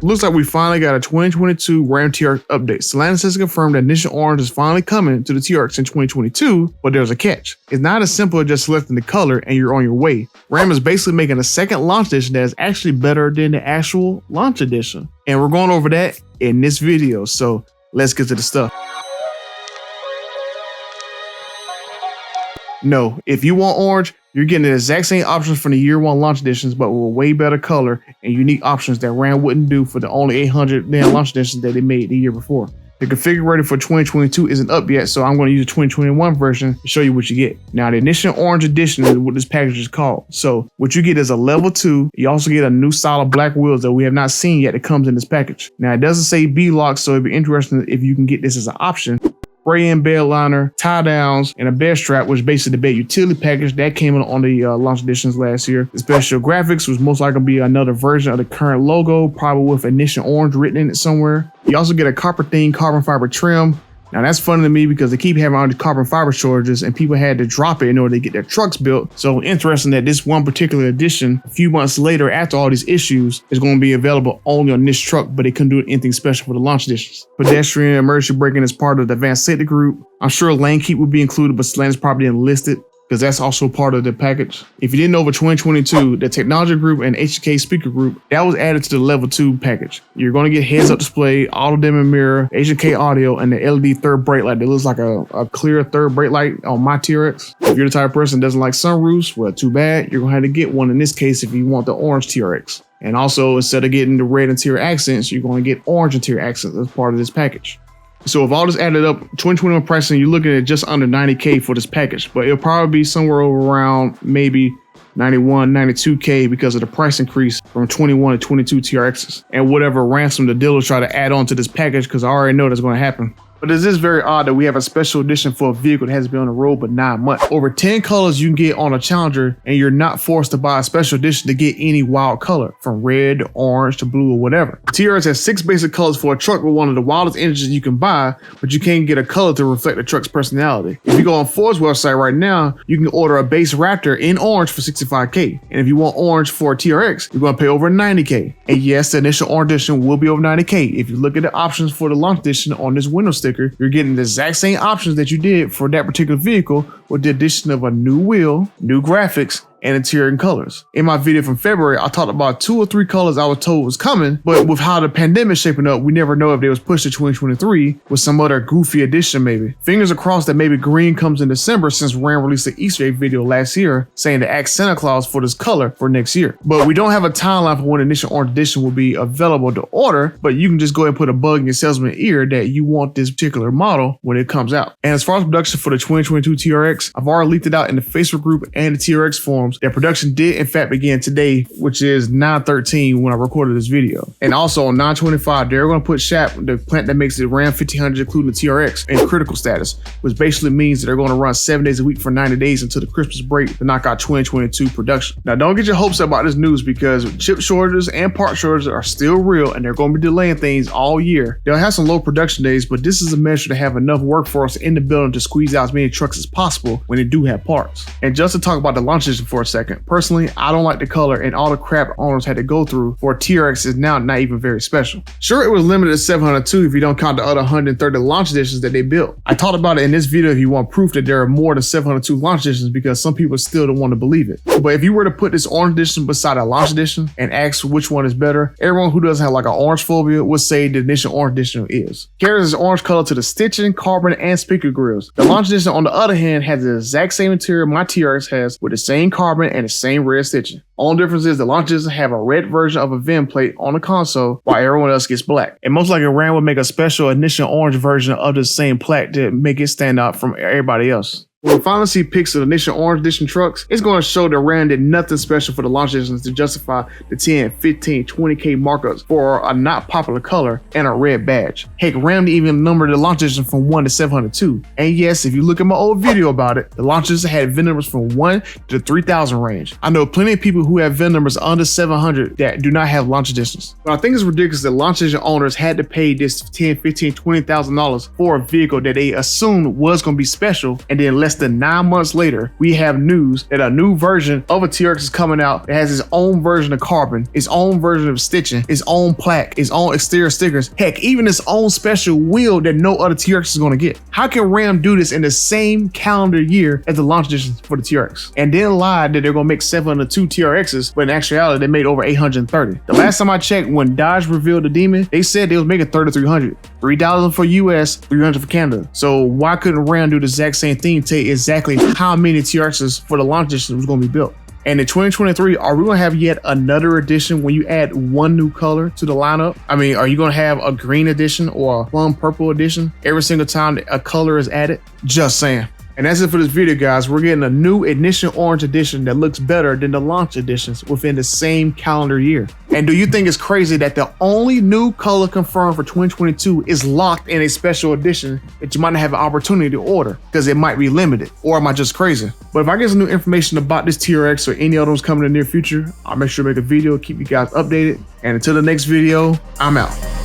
Looks like we finally got a 2022 Ram TRX update. Stellantis has confirmed that Ignition Orange is finally coming to the TRX in 2022, but there's a catch. It's not as simple as just selecting the color and you're on your way. Ram is basically making a second launch edition that is actually better than the actual launch edition. And we're going over that in this video, so let's get to the stuff. No, if you want orange, you're getting the exact same options from the year one launch editions, but with a way better color and unique options that Ram wouldn't do for the only 800 damn launch editions that they made the year before. The configurator for 2022 isn't up yet, so I'm going to use the 2021 version to show you what you get. Now, the Ignition Orange Edition is what this package is called. So what you get is a level 2. You also get a new style of black wheels that we have not seen yet that comes in this package. Now, it doesn't say B-lock, so it'd be interesting if you can get this as an option. Spray-in bed liner, tie downs, and a bed strap, which is basically the bed utility package that came on the launch editions last year. The special graphics was most likely going to be another version of the current logo, probably with Ignition Orange written in it somewhere. You also get a copper themed carbon fiber trim. Now that's funny to me because they keep having all the carbon fiber shortages and people had to drop it in order to get their trucks built. So interesting that this one particular edition, a few months later after all these issues, is going to be available only on this truck, but they couldn't do anything special for the launch editions. Pedestrian emergency braking is part of the advanced safety group. I'm sure lane keep would be included, but Stellantis probably didn't list it, because that's also part of the package. If you didn't know, for 2022, the technology group and HK speaker group, that was added to the level 2 package. You're going to get heads-up display, auto-dimming mirror, HK audio, and the LED third brake light that looks like a clear third brake light on my TRX. If you're the type of person that doesn't like sunroofs, well, too bad. You're going to have to get one in this case if you want the orange TRX. And also, instead of getting the red interior accents, you're going to get orange interior accents as part of this package. So if all this added up, 2021 pricing, you're looking at just under $90K for this package, but it'll probably be somewhere over around maybe $91, $92K because of the price increase from 21 to 22 TRXs and whatever ransom the dealers try to add on to this package, because I already know that's going to happen. But it is very odd that we have a special edition for a vehicle that hasn't been on the road but 9 months. Over 10 colors you can get on a Challenger, and you're not forced to buy a special edition to get any wild color, from red to orange to blue or whatever. TRX has 6 basic colors for a truck with one of the wildest engines you can buy, but you can't get a color to reflect the truck's personality. If you go on Ford's website right now, you can order a base Raptor in orange for $65K. And if you want orange for a TRX, you're going to pay over $90K. And yes, the initial orange edition will be over $90K. If you look at the options for the launch edition on this window sticker, you're getting the exact same options that you did for that particular vehicle, with the addition of a new wheel, new graphics, and interior and colors. In my video from February, I talked about 2 or 3 colors I was told was coming, but with how the pandemic is shaping up, we never know if they was pushed to 2023 with some other goofy addition maybe. Fingers crossed that maybe green comes in December, since Ram released an Easter egg video last year saying to ask Santa Claus for this color for next year. But we don't have a timeline for when Ignition Orange Edition will be available to order, but you can just go ahead and put a bug in your salesman's ear that you want this particular model when it comes out. And as far as production for the 2022 TRX, I've already leaked it out in the Facebook group and the TRX forums that production did in fact begin today, which is 9/13 when I recorded this video. And also on 9/25, they're going to put SHAP, the plant that makes the Ram 1500 including the TRX, in critical status, which basically means that they're going to run 7 days a week for 90 days until the Christmas break to knock out 2022 production. Now don't get your hopes up about this news, because chip shortages and part shortages are still real, and they're going to be delaying things all year. They'll have some low production days, but this is a measure to have enough workforce in the building to squeeze out as many trucks as possible when they do have parts. And just to talk about the launch edition for a second, personally, I don't like the color, and all the crap owners had to go through for a TRX is now not even very special. Sure, it was limited to 702 if you don't count the other 130 launch editions that they built. I talked about it in this video if you want proof that there are more than 702 launch editions, because some people still don't want to believe it. But if you were to put this orange edition beside a launch edition and ask which one is better, everyone who doesn't have like an orange phobia would say the Ignition Orange Edition is. Carries this orange color to the stitching, carbon, and speaker grills. The launch edition, on the other hand, has the exact same interior my TRX has, with the same carbon and the same red stitching. Only difference is the launch edition have a red version of a VIN plate on the console, while everyone else gets black. And most likely Ram would make a special Ignition Orange version of the same plaque to make it stand out from everybody else. When we finally see pics of the Ignition Orange Edition trucks, it's going to show that Ram did nothing special for the launch editions to justify the 10, 15, 20K markups for a not popular color and a red badge. Heck, Ram didn't even number the launch edition from 1 to 702. And yes, if you look at my old video about it, the launch edition had VIN numbers from 1 to 3,000 range. I know plenty of people who have VIN numbers under 700 that do not have launch editions. But I think it's ridiculous that launch edition owners had to pay this $10, $15, $20,000 for a vehicle that they assumed was going to be special, and then left less than 9 months later, we have news that a new version of a TRX is coming out that has its own version of carbon, its own version of stitching, its own plaque, its own exterior stickers, heck, even its own special wheel that no other TRX is going to get. How can Ram do this in the same calendar year as the launch editions for the TRX? And then lied that they're going to make 702 TRXs, but in actuality, they made over 830. The last time I checked, when Dodge revealed the Demon, they said they was making 3,300. 3,000 for US, 300 for Canada. So why couldn't Ram do the exact same thing, tell you exactly how many TRXs for the launch edition was going to be built? And in 2023, are we going to have yet another edition when you add one new color to the lineup? I mean, are you going to have a green edition or a plum purple edition every single time that a color is added? Just saying. And that's it for this video, guys. We're getting a new Ignition Orange Edition that looks better than the launch editions within the same calendar year. And do you think it's crazy that the only new color confirmed for 2022 is locked in a special edition that you might not have an opportunity to order because it might be limited? Or am I just crazy? But if I get some new information about this TRX or any other ones coming in the near future, I'll make sure to make a video, keep you guys updated. And until the next video, I'm out.